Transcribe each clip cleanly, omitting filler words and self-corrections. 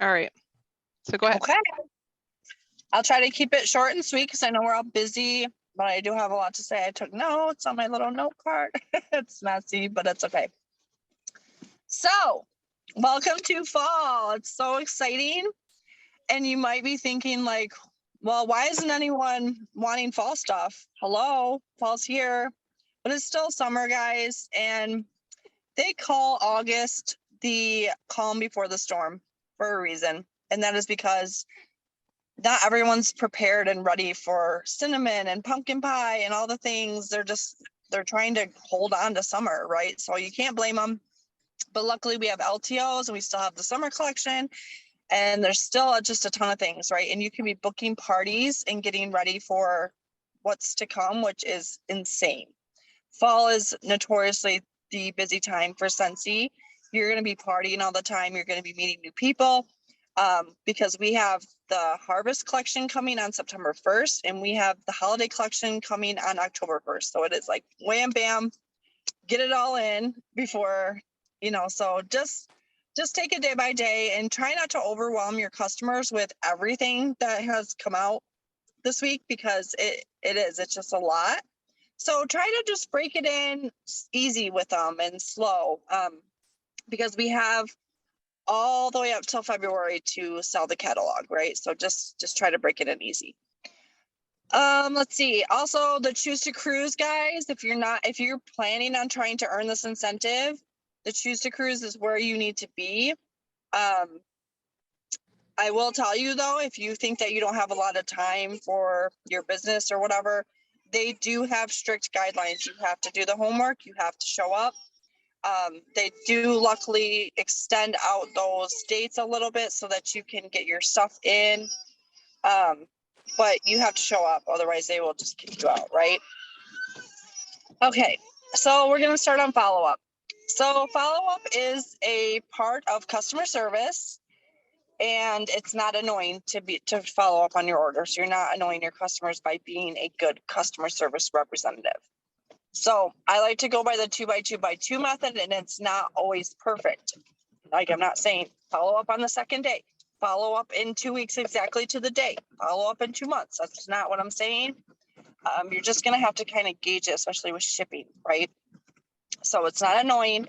All right. So go ahead. Okay. I'll try to keep it short and sweet because I know we're all busy, but I do have a lot to say. I took notes on my little note card. It's messy, but it's okay. So, welcome to fall. It's so exciting. And you might be thinking like, well, why isn't anyone wanting fall stuff? Hello, fall's here, but it's still summer, guys. And they call August the calm before the storm for a reason. And that is because not everyone's prepared and ready for cinnamon and pumpkin pie and all the things. They're trying to hold on to summer, right? So you can't blame them. But luckily we have LTOs and we still have the summer collection, and there's still just a ton of things, right? And you can be booking parties and getting ready for what's to come, which is insane. Fall is notoriously the busy time for Scentsy. You're going to be partying all the time. You're going to be meeting new people, because we have the harvest collection coming on September 1st, and we have the holiday collection coming on October 1st. So it is like wham, bam, get it all in before, so just take it day by day and try not to overwhelm your customers with everything that has come out this week, because it's just a lot. So try to just break it in easy with them and slow, because we have all the way up till February to sell the catalog, right? So just try to break it in easy. Let's see. Also, the Choose to Cruise, guys, if you're planning on trying to earn this incentive, the Choose to Cruise is where you need to be. I will tell you though, if you think that you don't have a lot of time for your business or whatever, they do have strict guidelines. You have to do the homework, you have to show up. They do luckily extend out those dates a little bit so that you can get your stuff in. But you have to show up, otherwise they will just kick you out, right? Okay, so we're gonna start on follow-up. So follow-up is a part of customer service, and it's not annoying to follow up on your orders. You're not annoying your customers by being a good customer service representative. So I like to go by the 2x2x2 method, and it's not always perfect. Like, I'm not saying follow up on the second day, follow up in 2 weeks exactly to the day, follow up in 2 months. That's not what I'm saying. You're just going to have to kind of gauge it, especially with shipping, right? So it's not annoying.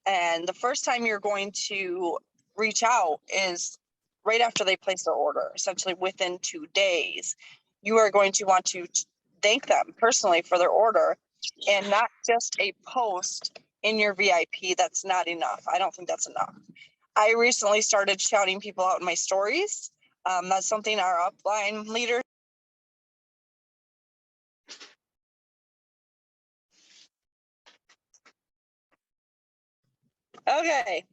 And the first time you're going to reach out is right after they place their order, essentially within 2 days. You are going to want to thank them personally for their order, and not just a post in your VIP. That's not enough. I don't think that's enough. I recently started shouting people out in my stories. That's something our upline leader. Okay.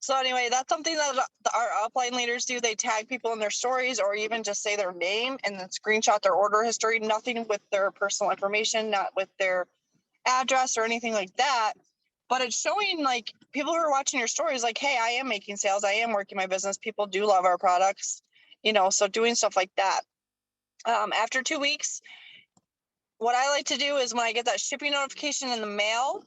So anyway, that's something that our upline leaders do. They tag people in their stories, or even just say their name and then screenshot their order history, nothing with their personal information, not with their address or anything like that. But it's showing like people who are watching your stories, like, hey, I am making sales. I am working my business. People do love our products, so doing stuff like that. After 2 weeks, what I like to do is when I get that shipping notification in the mail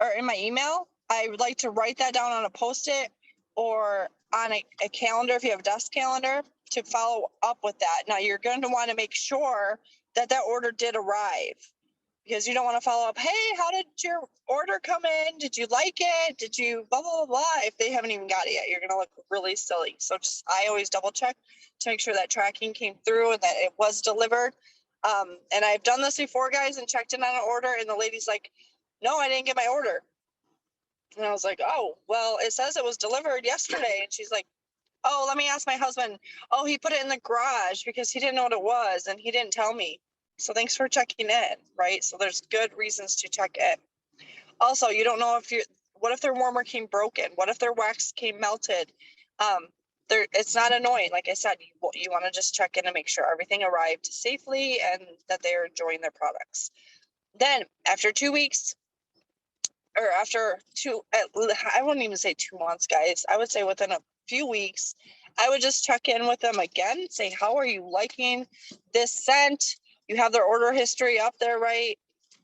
or in my email, I would like to write that down on a Post-it or on a calendar, if you have a desk calendar, to follow up with that. Now, you're going to want to make sure that order did arrive, because you don't want to follow up, hey, how did your order come in? Did you like it? Did you blah, blah, blah, blah? If they haven't even got it yet, you're going to look really silly. So I always double check to make sure that tracking came through and that it was delivered. And I've done this before, guys, and checked in on an order, and the lady's like, no, I didn't get my order. And I was like, oh, well, it says it was delivered yesterday. And she's like, oh, let me ask my husband. Oh, he put it in the garage because he didn't know what it was, and he didn't tell me. So thanks for checking in, right? So there's good reasons to check in. Also, you don't know what if their warmer came broken? What if their wax came melted? It's not annoying. Like I said, you want to just check in and make sure everything arrived safely and that they're enjoying their products. Then after 2 weeks, or I wouldn't even say 2 months, guys. I would say within a few weeks, I would just check in with them again, say, how are you liking this scent? You have their order history up there, right?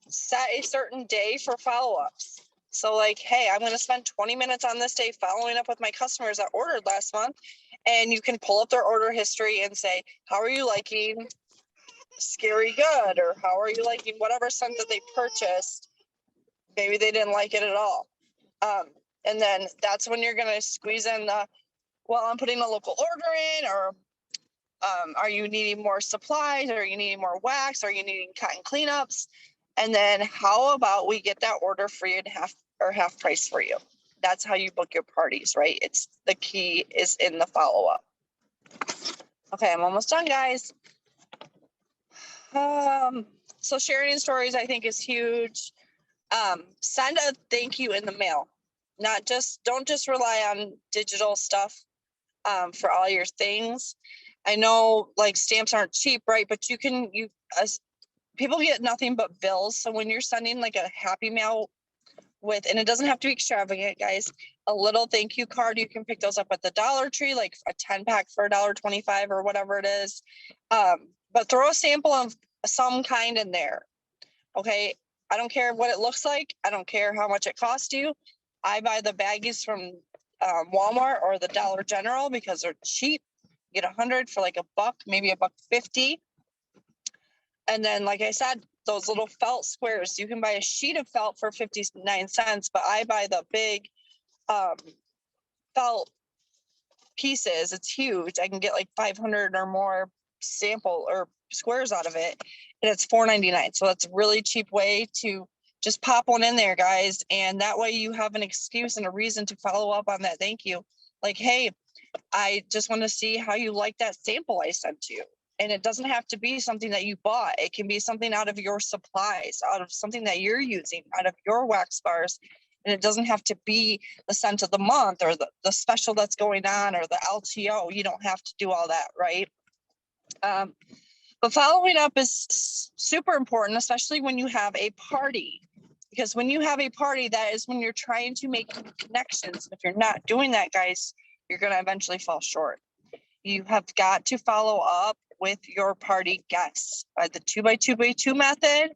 Set a certain day for follow-ups. So like, hey, I'm going to spend 20 minutes on this day following up with my customers that ordered last month. And you can pull up their order history and say, how are you liking Scary Good? Or how are you liking whatever scent that they purchased? Maybe they didn't like it at all. And then that's when you're going to squeeze in the, well, I'm putting a local order in, or are you needing more supplies? Are you needing more wax? Are you needing cotton cleanups? And then how about we get that order for you and half price for you? That's how you book your parties, right? It's the key is in the follow-up. Okay, I'm almost done, guys. So sharing stories, I think, is huge. Send a thank you in the mail. Don't just rely on digital stuff for all your things. I know like stamps aren't cheap, right? But people get nothing but bills. So when you're sending like a happy mail with, and it doesn't have to be extravagant, guys, a little thank you card, you can pick those up at the Dollar Tree, like a 10-pack for $1.25 or whatever it is. But throw a sample of some kind in there. Okay. I don't care what it looks like. I don't care how much it costs you. I buy the baggies from Walmart or the Dollar General because they're cheap. You get 100 for like $1, maybe $1.50. And then, like I said, those little felt squares, you can buy a sheet of felt for 59 cents, but I buy the big felt pieces. It's huge. I can get like 500 or more sample or squares out of it, and it's $4.99. So that's a really cheap way to just pop one in there, guys. And that way you have an excuse and a reason to follow up on that thank you. Like, hey, I just want to see how you like that sample I sent you. And it doesn't have to be something that you bought. It can be something out of your supplies, out of something that you're using, out of your wax bars. And it doesn't have to be the scent of the month or the special that's going on or the LTO. You don't have to do all that, right? But following up is super important, especially when you have a party. Because when you have a party, that is when you're trying to make connections. If you're not doing that, guys, you're going to eventually fall short. You have got to follow up with your party guests by the 2x2x2 method.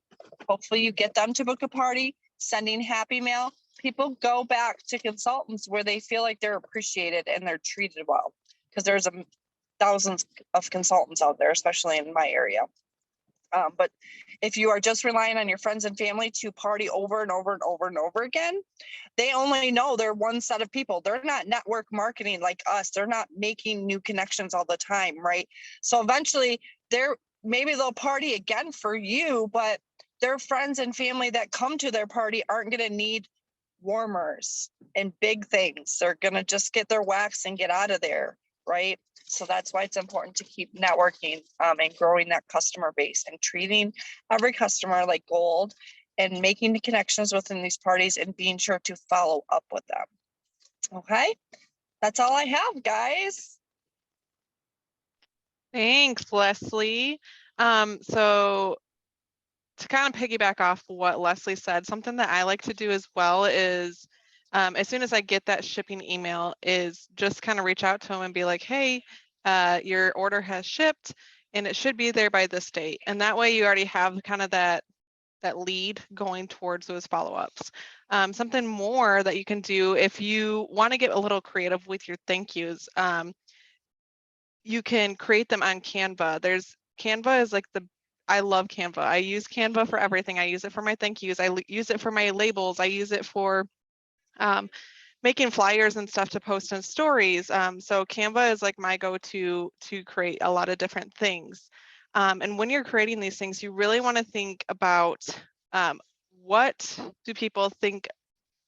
Hopefully you get them to book a party, sending happy mail. People go back to consultants where they feel like they're appreciated and they're treated well, because there's thousands of consultants out there, especially in my area. But if you are just relying on your friends and family to party over and over and over and over again, they only know they're one set of people. They're not network marketing like us. They're not making new connections all the time, right? So eventually maybe they'll party again for you, but their friends and family that come to their party aren't going to need warmers and big things. They're going to just get their wax and get out of there, right? So that's why it's important to keep networking and growing that customer base and treating every customer like gold and making the connections within these parties and being sure to follow up with them. Okay, that's all I have, guys. Thanks, Leslie. So to kind of piggyback off what Leslie said, something that I like to do as well is as soon as I get that shipping email is just kind of reach out to them and be like, hey, your order has shipped and it should be there by this date. And that way you already have kind of that lead going towards those follow-ups. Something more that you can do if you want to get a little creative with your thank yous, you can create them on Canva. Canva is like I love Canva. I use Canva for everything. I use it for my thank yous. I use it for my labels. I use it for making flyers and stuff to post in stories. So Canva is like my go-to to create a lot of different things. And when you're creating these things, you really want to think about what do people think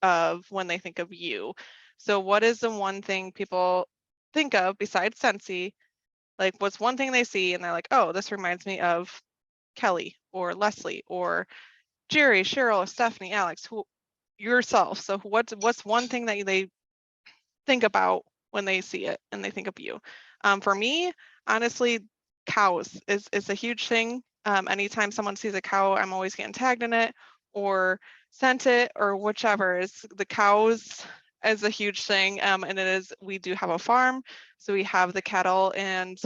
of when they think of you? So what is the one thing people think of besides Scentsy? Like what's one thing they see and they're like, oh, this reminds me of Kelly or Leslie or Jerry, Cheryl, Stephanie, Alex, yourself. So what's one thing that they think about when they see it and they think of you? For me, honestly, cows is a huge thing. Anytime someone sees a cow, I'm always getting tagged in it or sent it or whichever. Is the cows is a huge thing. And we do have a farm, so we have the cattle and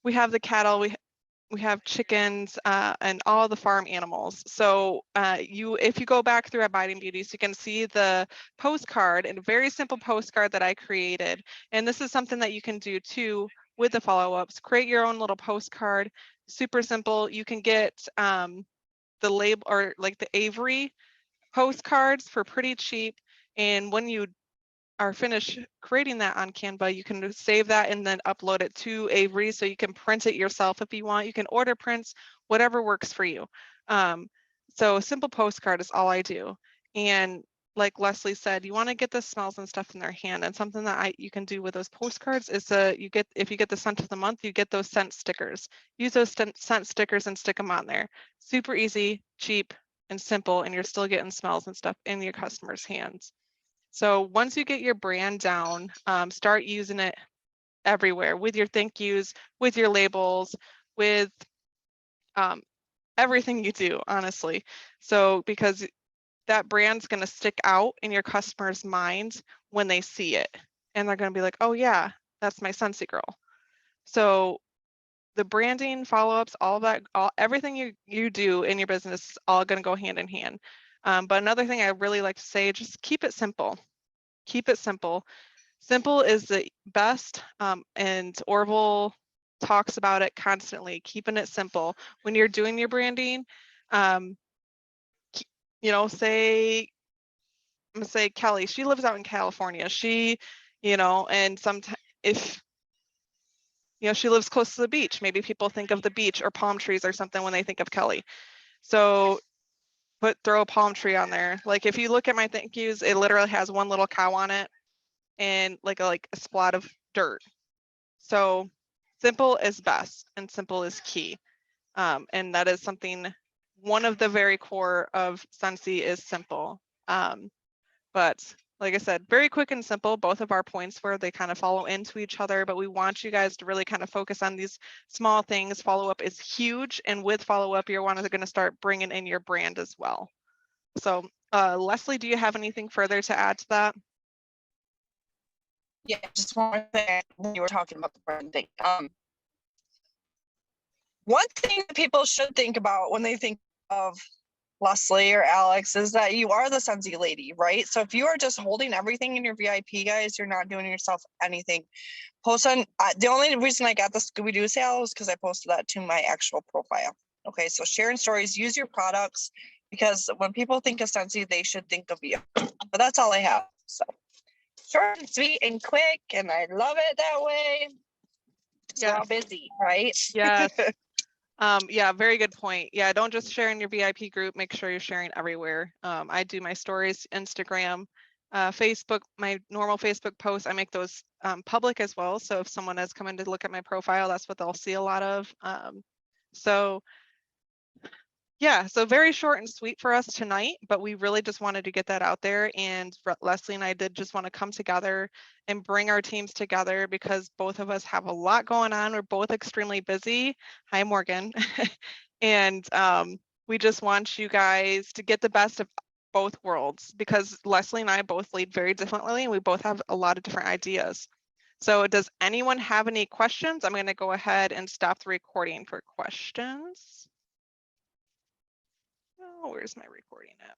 we have the cattle. we have chickens and all the farm animals. So if you go back through Abiding Beauties, you can see the postcard, and a very simple postcard that I created. And this is something that you can do too with the follow-ups. Create your own little postcard, super simple. You can get the label or like the Avery postcards for pretty cheap. And when you are finished creating that on Canva, you can save that and then upload it to Avery, so you can print it yourself if you want. You can order prints, whatever works for you. So a simple postcard is all I do. And like Leslie said, you want to get the smells and stuff in their hand. And something that you can do with those postcards is if you get the scent of the month, you get those scent stickers. Use those scent stickers and stick them on there. Super easy, cheap, and simple, and you're still getting smells and stuff in your customers' hands. So once you get your brand down, start using it everywhere with your thank yous, with your labels, with everything you do, honestly. So because that brand's going to stick out in your customers' minds when they see it. And they're going to be like, oh yeah, that's my Scentsy girl. So the branding, follow-ups, all that, everything you do in your business is all going to go hand in hand. But another thing I really like to say, just keep it simple. Keep it simple. Simple is the best, and Orville talks about it constantly, keeping it simple. When you're doing your branding, you know, I'm gonna say Kelly, she lives out in California. She, you know, and sometimes if, you know, she lives close to the beach, maybe people think of the beach or palm trees or something when they think of Kelly. So throw a palm tree on there. Like if you look at my thank yous, it literally has one little cow on it and like a spot of dirt. So simple is best and simple is key. And that is something, one of the very core of Scentsy is simple. But like I said, very quick and simple, both of our points where they kind of follow into each other, but we want you guys to really kind of focus on these small things. Follow-up is huge. And with follow-up, you're going to start bringing in your brand as well. So Leslie, do you have anything further to add to that? Yeah, just one more thing when you were talking about the brand thing. One thing that people should think about when they think of Leslie or Alex is that you are the Scentsy lady, right? So if you are just holding everything in your VIP, guys, you're not doing yourself anything. Post on the only reason I got the Scooby-Doo sale is because I posted that to my actual profile. Okay, so sharing stories, use your products, because when people think of Scentsy, they should think of you. But that's all I have. So short and sweet and quick, and I love it that way. So we're all busy, right? Yes. Yeah, very good point. Yeah, don't just share in your VIP group, make sure you're sharing everywhere. I do my stories, Instagram, Facebook, my normal Facebook posts, I make those public as well. So if someone has come in to look at my profile, that's what they'll see a lot of. So yeah, so very short and sweet for us tonight, but we really just wanted to get that out there. And Leslie and I did just want to come together and bring our teams together because both of us have a lot going on. We're both extremely busy. Hi, Morgan. And we just want you guys to get the best of both worlds because Leslie and I both lead very differently and we both have a lot of different ideas. So does anyone have any questions? I'm going to go ahead and stop the recording for questions. Oh, where's my recording at?